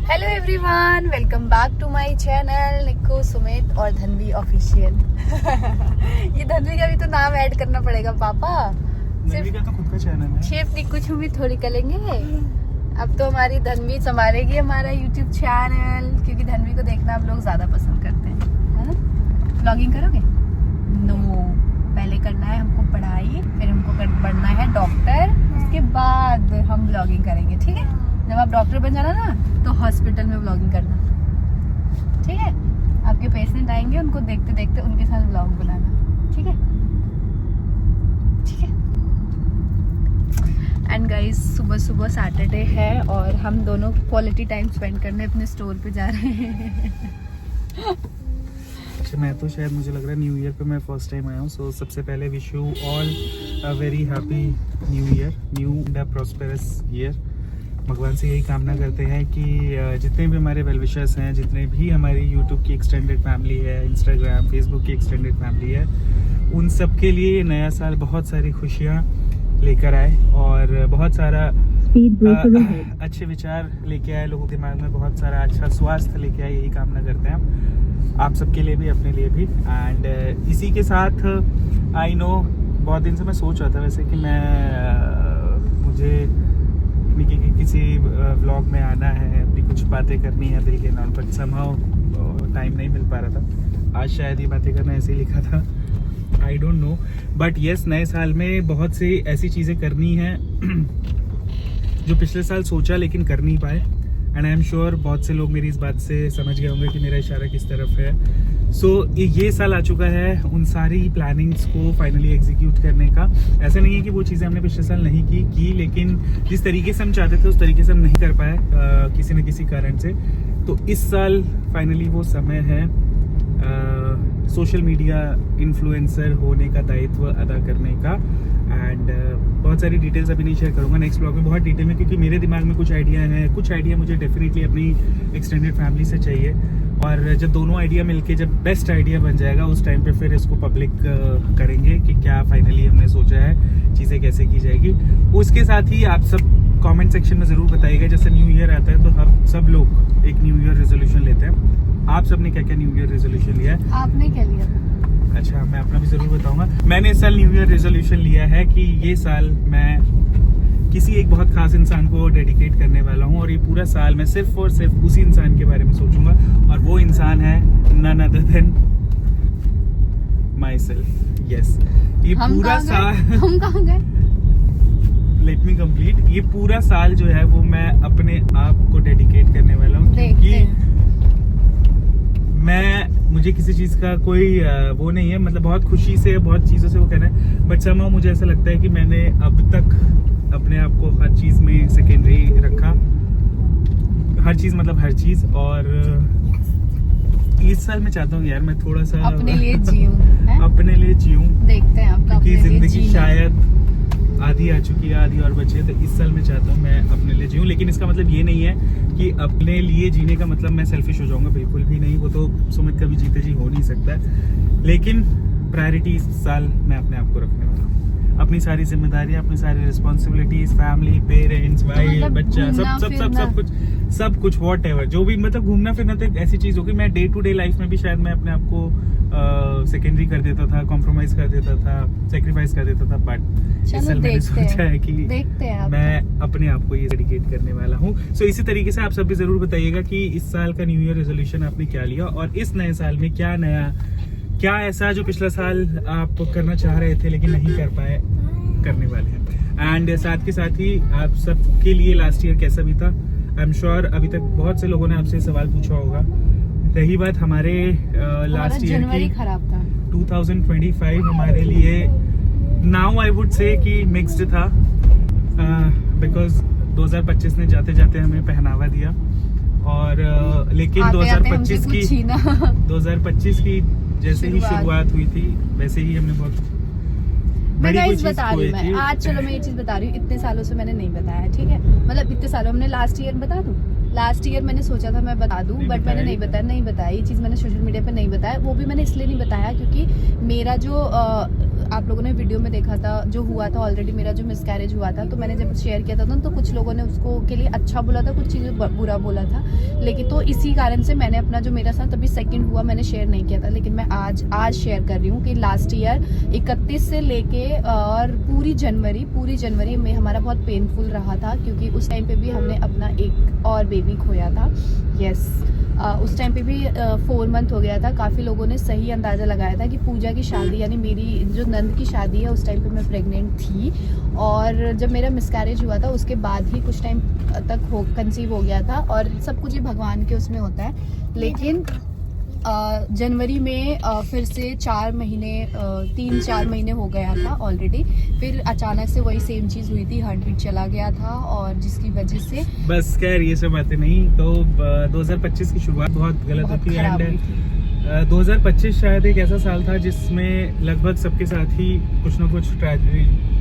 Hello everyone, welcome back to my channel Nikku Sumit और Dhanvi official. ये धनवी का भी तो नाम ऐड करना पड़ेगा पापा। धनवी का तो खुद का चैनल है। शेफ निक्कू सुमित थोड़ी करेंगे। अब तो हमारी धनवी संभालेगी हमारा यूट्यूब चैनल, क्योंकि धनवी को देखना आप लोग ज्यादा पसंद करते हैं, है ना। व्लॉगिंग करोगे? नो, पहले करना है हमको पढ़ाई, फिर हमको बनना है डॉक्टर, उसके बाद हम व्लॉगिंग करेंगे, ठीक है। जब आप डॉक्टर बन जाना ना तो हॉस्पिटल में व्लॉगिंग करना, ठीक है। आपके पेशेंट आएंगे, उनको देखते देखते उनके साथ व्लॉग बनाना, ठीक है, ठीक है। एंड गाइस, सुबह सुबह सैटरडे है और हम दोनों क्वालिटी टाइम स्पेंड करने अपने स्टोर पे जा रहे हैं। मैं तो शायद मुझे लग रहा है न्यू ईयर पे मैं फर्स्ट टाइम आया हूँ। सो सबसे पहले wish you all a very happy new year, new and prosperous year. भगवान से यही कामना करते हैं कि जितने भी हमारे वेल विशर्स हैं, जितने भी हमारी यूट्यूब की एक्सटेंडेड फैमिली है, इंस्टाग्राम फेसबुक की एक्सटेंडेड फैमिली है, उन सब के लिए नया साल बहुत सारी खुशियाँ लेकर आए और बहुत सारा अच्छे विचार लेके आए, लोगों के दिमाग में बहुत सारा अच्छा स्वास्थ्य लेके आए, यही कामना करते हैं हम आप सबके लिए भी, अपने लिए भी। एंड इसी के साथ आई नो बहुत दिन से मैं सोच रहा था वैसे कि मुझे किसी व्लॉग में आना है, अपनी कुछ बातें करनी है दिल के नाम पर, समहाउ टाइम नहीं मिल पा रहा था। आज शायद ये बातें करना ऐसे ही लिखा था, I don't know, but yes, नए साल में बहुत सी ऐसी चीज़ें करनी हैं जो पिछले साल सोचा लेकिन कर नहीं पाए। एंड आई एम श्योर बहुत से लोग मेरी इस बात से समझ गए होंगे कि मेरा इशारा किस तरफ है। सो ये साल आ चुका है उन सारी प्लानिंग्स को फाइनली एग्जीक्यूट करने का। ऐसा नहीं है कि वो चीज़ें हमने पिछले साल नहीं की, लेकिन जिस तरीके से हम चाहते थे उस तरीके से हम नहीं कर पाए किसी न किसी कारण से। तो इस साल फाइनली वो समय है सोशल मीडिया इन्फ्लुएंसर होने का दायित्व अदा करने का। एंड बहुत सारी डिटेल्स अभी नहीं शेयर करूंगा, नेक्स्ट ब्लॉग में बहुत डिटेल में, क्योंकि मेरे दिमाग में कुछ आइडिया हैं, कुछ आइडिया मुझे डेफिनेटली अपनी एक्सटेंडेड फैमिली से चाहिए। और जब दोनों आइडिया मिलके जब बेस्ट आइडिया बन जाएगा, उस टाइम पे फिर इसको पब्लिक करेंगे कि क्या फाइनली हमने सोचा है, चीज़ें कैसे की जाएगी। उसके साथ ही आप सब कमेंट सेक्शन में ज़रूर बताइएगा, जैसे न्यू ईयर आता है तो हम सब लोग एक न्यू ईयर रेजोल्यूशन लेते हैं। आप सबने क्या क्या न्यू ईयर रेजोल्यूशन लिया है? आपने क्या लिया? अच्छा, मैं अपना भी ज़रूर बताऊंगा। मैंने इस साल न्यू ईयर रेजोल्यूशन लिया है कि ये साल मैं किसी एक बहुत खास इंसान को डेडिकेट करने वाला हूँ और ये पूरा साल मैं सिर्फ और सिर्फ उसी इंसान के बारे में सोचूंगा, और वो इंसान है none other than myself. Yes, ये पूरा साल हम कहाँ गए? Let me complete. ये पूरा साल जो है वो मैं अपने आप को डेडिकेट करने वाला हूँ, क्योंकि मुझे किसी चीज़ का कोई वो नहीं है, मतलब बहुत खुशी से बहुत चीज़ों से वो कहना है, बट समहाउ मुझे ऐसा लगता है कि मैंने अब तक अपने आप को हर चीज़ में सेकेंडरी रखा, हर चीज़ मतलब हर चीज़। और इस साल मैं चाहता हूँ यार मैं थोड़ा सा अपने लिए जीऊं, अपने लिए जीऊं। देखते हैं आपका, क्योंकि जिंदगी शायद आधी आ चुकी है, आधी और बची है, तो इस साल मैं चाहता हूँ मैं अपने लिए जीऊं। लेकिन इसका मतलब ये नहीं है कि अपने लिए जीने का मतलब मैं सेल्फिश हो जाऊंगा, बिल्कुल भी नहीं। वो तो सुमित कभी जीते जी हो नहीं सकता है। लेकिन प्रायोरिटी इस साल मैं अपने आप को रखने वाला हूँ, अपनी सारी जिम्मेदारियां, अपनी सारी रिस्पॉन्सिबिलिटीज, फैमिली, पेरेंट्स, वाइफ, बच्चा, सब कुछ वॉट एवर जो भी, मतलब घूमना फिरना तो एक ऐसी चीज होगी। मैं डे टू डे लाइफ में भी शायद मैं अपने आप को सेकेंडरी कर देता था, कॉम्प्रोमाइज कर देता था, सेक्रीफाइस कर देता था, बट इस साल मैंने सोचा है कि मैं अपने आप को ये डेडिकेट करने वाला हूँ। सो इसी तरीके से आप सब भी जरूर बताइएगा कि इस साल का न्यू ईयर रेजोल्यूशन आपने क्या लिया और इस नए साल में क्या नया, क्या ऐसा जो पिछला साल आप करना चाह रहे थे लेकिन नहीं कर पाए, करने वाले हैं। एंड साथ के साथ ही आप सबके लिए लास्ट ईयर कैसा भी था। आई एम श्योर अभी तक बहुत से लोगों ने आपसे सवाल पूछा होगा। रही बात हमारे लास्ट ईयर की, खराब था 2025 हमारे लिए नाउ आई वुड से कि मिक्स्ड था, बिकॉज 2025 ने जाते जाते हमें पहनावा दिया, और लेकिन 2025 की जैसे ही शुरुआत हुई थी वैसे ही हमने बहुत मैं बता रही हूँ। मैं आज, चलो मैं ये चीज बता रही हूँ, इतने सालों से मैंने नहीं बताया, ठीक है। मतलब इतने सालों हमने, लास्ट ईयर बता दूं, लास्ट ईयर मैंने सोचा था मैं बता दूं, बट मैंने नहीं बताया ये चीज मैंने सोशल मीडिया पे नहीं बताया। वो भी मैंने इसलिए नहीं बताया क्योंकि मेरा जो आप लोगों ने वीडियो में देखा था जो हुआ था ऑलरेडी, मेरा जो मिसकैरेज हुआ था, तो मैंने जब शेयर किया था तो कुछ लोगों ने उसको के लिए अच्छा बोला था, कुछ चीज़ें बुरा बोला था। लेकिन तो इसी कारण से मैंने अपना जो मेरा साथ अभी सेकंड हुआ मैंने शेयर नहीं किया था, लेकिन मैं आज शेयर कर रही हूँ कि लास्ट ईयर 31 से लेके और पूरी जनवरी में हमारा बहुत पेनफुल रहा था, क्योंकि उस टाइम पे भी हमने अपना एक और बेबी खोया था। यस, उस टाइम पे भी 4 मंथ हो गया था। काफ़ी लोगों ने सही अंदाज़ा लगाया था कि पूजा की शादी यानी मेरी जो नंद की शादी है उस टाइम पे मैं प्रेग्नेंट थी, और जब मेरा मिसकैरेज हुआ था उसके बाद ही कुछ टाइम तक कंसीव हो गया था, और सब कुछ ही भगवान के उसमें होता है। लेकिन जनवरी में फिर से 3-4 महीने हो गया था ऑलरेडी, फिर अचानक से वही सेम चीज़ हुई थी, हार्ट बीट चला गया था, और जिसकी वजह से बस खैर ये सब बातें नहीं। तो 2025 की शुरुआत बहुत गलत होती है, एंड 2025 शायद एक ऐसा साल था जिसमें लगभग सबके साथ ही कुछ ना कुछ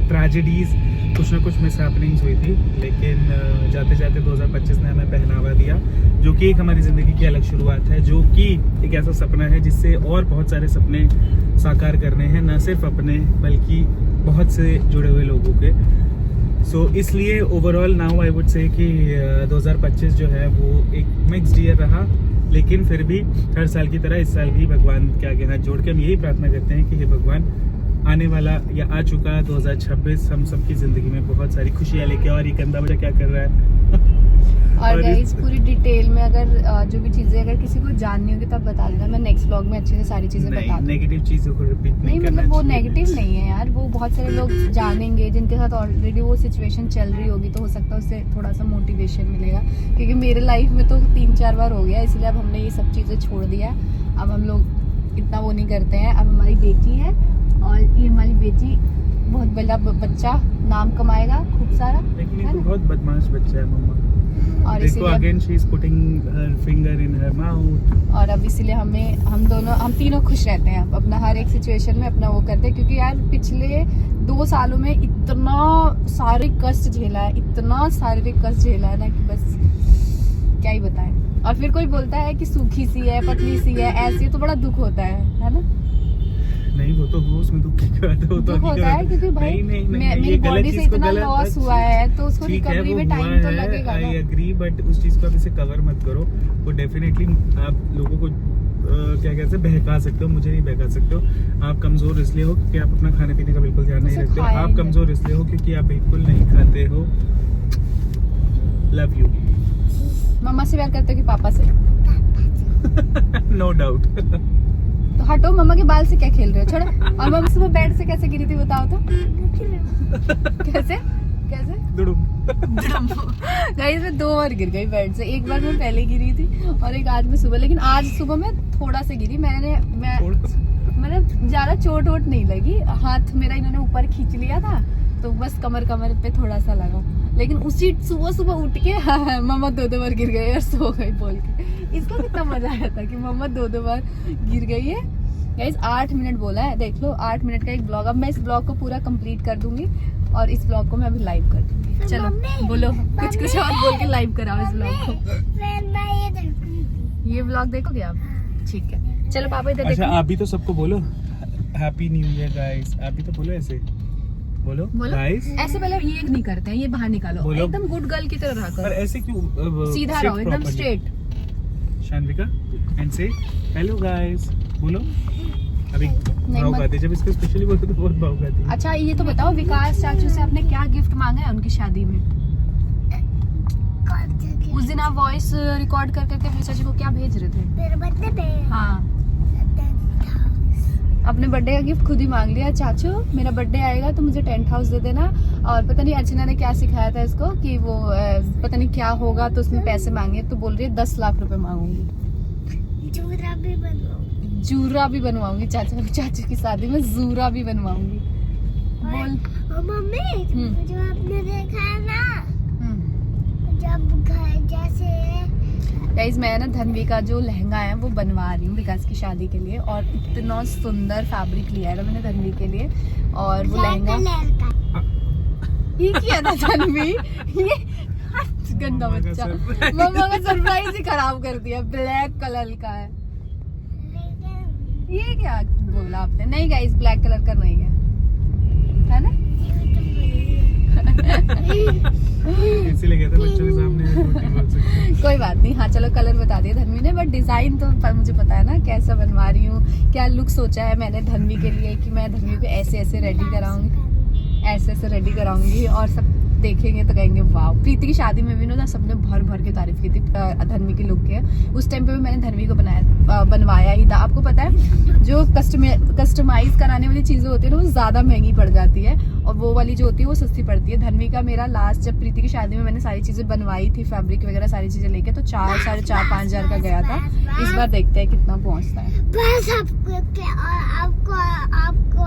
ट्रेजेडीज, कुछ ना कुछ मिसहैपनिंग्स हुई थी। लेकिन जाते जाते 2025 ने हमें पहनावा दिया, जो कि एक हमारी ज़िंदगी की अलग शुरुआत है, जो कि एक ऐसा सपना है जिससे और बहुत सारे सपने साकार करने हैं, न सिर्फ अपने बल्कि बहुत से जुड़े हुए लोगों के। सो इसलिए overall now I would say कि 2025 जो है वो एक मिक्स्ड ईयर रहा, लेकिन फिर भी हर साल की तरह इस साल भी भगवान के आगे हाथ जोड़ के हम यही प्रार्थना करते हैं कि हे भगवान, आने वाला या आ चुका 2026 हम सबकी जिंदगी में बहुत सारी खुशियां लेके। और ये गंदा बच्चा क्या कर रहा है? और गाइस पूरी डिटेल में अगर जो भी चीजें अगर किसी को जाननी होगी तो आप बता देना, मैं नेक्स्ट व्लॉग में अच्छे से सारी चीजें बता दूंगी। नेगेटिव चीजों को रिपीट नहीं करना मतलब वो चाहिए। नेगेटिव नहीं है यार, वो बहुत सारे लोग जानेंगे जिनके साथ ऑलरेडी वो सिचुएशन चल रही होगी, तो हो सकता है उससे थोड़ा सा मोटिवेशन मिलेगा। क्योंकि मेरे लाइफ में तो 3-4 बार हो गया, इसलिए अब हमने ये सब चीजें छोड़ दिया है। अब हम लोग इतना वो नहीं करते हैं। अब हमारी बेटी है, और ये हमारी बेटी बहुत बड़ा बच्चा नाम कमाएगा खूब सारा, लेकिन ये है तो ना? बहुत बदमाश बच्चा है मम्मा। और देखो इसीलिए again she is putting her finger in her mouth. और अब इसीलिए हम तीनों खुश रहते हैं, अपना हर एक सिचुएशन में अपना वो करते हैं। क्योंकि यार पिछले 2 सालों में इतना शारीरिक कष्ट झेला है, इतना शारीरिक कष्ट झेला है ना कि बस क्या ही बताएं। और फिर कोई बोलता है कि सूखी सी है, पतली सी है, ऐसी, तो बड़ा दुख होता है ना? नहीं वो तो वो उसमें दुख की बात है, वो तो दुख होता है क्योंकि भाई मेरी बॉडी से इतना लॉस हुआ है, तो उसको रिकवरी में टाइम तो लगेगा ना। आई एग्री, बट उस चीज को आप इसे कवर मत करो। वो डेफिनेटली आप लोगों को क्या कहते हैं बहका सकते हो, मुझे नहीं बहका सकते हो। आप कमजोर इसलिए हो क्योंकि आप अपना खाने पीने का बिल्कुल ध्यान नहीं रखते हो। आप कमजोर इसलिए हो क्योंकि आप बिल्कुल नहीं खाते हो। Love you. मम्मा से प्यार करते हो कि पापा से? No doubt. तो हटो, मम्मा के बाल से क्या खेल रहे हो? छोड़ो। और मम्मा सुबह बेड से कैसे गिरी थी बताओ तो? कैसे गाइस मैं 2 बार गिर गई बेड से। एक बार मैं पहले गिरी थी और एक आज मैं सुबह। लेकिन आज सुबह मैं थोड़ा सा गिरी। मतलब ज्यादा चोट वोट नहीं लगी, हाथ मेरा इन्होंने ऊपर खींच लिया था तो बस कमर पे थोड़ा सा लगा। लेकिन उसी सुबह उठ के मम्मा 2 बार गिर गई और सो गई बोल के। इसको कितना मजा आया था कि मम्मा 2 बार गिर गई है। गाइस 8 मिनट बोला है, देख लो 8 मिनट का एक ब्लॉग। अब मैं इस ब्लॉग को पूरा कंप्लीट कर दूंगी और इस ब्लॉग को मैं अभी लाइव कर दूंगी। चलो बोलो कुछ और बोल के लाइव कराओ इस ब्लॉग को। ये ब्लॉग देखोगे आप? ठीक है चलो पापा इधर अच्छा देखो। आप भी तो सबको बोलो हैप्पी न्यू ईयर गाइस। आप भी तो बोलो ऐसे, बोलो गाइस। ऐसे पहले ये नहीं करते हैं, ये बाहर निकालो, बोलो। एकदम गुड गर्ल की तरह रहा पर करो, ऐसे क्यों सीधा रहो एकदम स्ट्रेट। शान्विका एंड से हेलो गाइस बोलो। अभी नहीं, भाव मत- खाती है, जब इसको स्पेशली बोलते तो बहुत भाव खाती है। अच्छा ये तो बताओ, विकास चाचू से आपने क्या गिफ्ट मांगा है उनकी शादी में? उस दिन आप वॉइस रिकॉर्ड कर करके अपने चाचू को क्या भेज रहे थे? मेरे बर्थडे पे हाँ अपने बर्थडे का गिफ्ट खुद ही मांग लिया। चाचू मेरा बर्थडे आएगा तो मुझे टेंट हाउस दे देना। और पता नहीं अर्चना ने क्या सिखाया था इसको कि वो पता नहीं क्या होगा तो उसमें पैसे मांगे, तो बोल रही है 10 लाख रुपए मांगूंगी। जूरा भी बनवाऊंगी चाचू की शादी में, जूरा भी बनवाऊंगी। बोल मम्मी जो आपने देखा है ना, जब घर जैसे गाइस मैं ना धनवी का जो लहंगा है वो बनवा रही हूँ विकास की शादी के लिए, और इतना सुंदर फैब्रिक लिया है ना मैंने धनवी के लिए। और वो लहंगा ये किया ना धनवी, ये गंदा बच्चा मम्मा का सरप्राइज ही खराब कर दिया। ब्लैक कलर का है ये क्या बोला आपने? नहीं गाइस ब्लैक कलर का नहीं है, है ना? इसीलिए कहते हैं बच्चों के सामने झूठ नहीं बोल सकते। कोई बात नहीं। हाँ चलो, कलर बता दिया धन्वी ने, बट डिजाइन तो मुझे पता है ना कैसा बनवा रही हूँ, क्या लुक सोचा है मैंने धन्वी के लिए कि मैं धन्वी को ऐसे ऐसे रेडी कराऊंगी, ऐसे ऐसे रेडी कराऊंगी, और सब देखेंगे तो कहेंगे वाह। प्रीति की शादी में भी ना सबने भर भर के तारीफ की थी धन्वी के लुक के। उस टाइम पे भी मैंने धन्वी को बनवाया ही था। आपको पता है जो कस्टमाइज कराने वाली चीजें होती है ना वो ज्यादा महंगी पड़ जाती है, और वो वाली जो होती है वो सस्ती पड़ती है। धन्वी का मेरा लास्ट जब प्रीति की शादी में मैंने सारी चीजें बनवाई थी, फैब्रिक वगैरह सारी चीजें लेके, तो 4-4.5 हजार का गया था। इस बार देखते हैं कितना पहुंचता है। बस आपको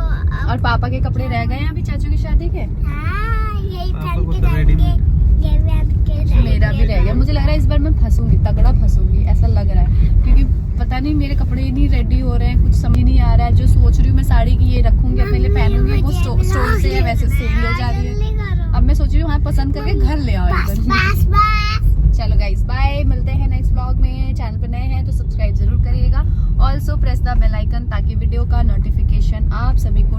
और पापा के कपड़े रह गए हैं अभी चाचू की शादी के, हाँ, यही पापा को पहन तो के ready जाएंगे, ये पहन के मेरा भी रह गया। मुझे लग रहा है इस बार मैं फंसूंगी, तगड़ा फंसूंगी ऐसा लग रहा है, क्योंकि पता नहीं मेरे कपड़े ही नहीं रेडी हो रहे हैं, कुछ समझ नहीं आ रहा है। जो सोच रही हूँ मैं साड़ी की ये रखूंगी अपने लिए पहनूंगी, वो स्टोर से वैसे सेल हो जा रही है। अब मैं सोच रही हूँ वहाँ पसंद करके घर ले आओ एकदम। बस चलो गाइस बाय, मिलते हैं नेक्स्ट व्लॉग में। चैनल पर नए हैं तो सब्सक्राइब जरूर करिएगा, also press the bell icon ताकि वीडियो का नोटिफिकेशन आप सभी को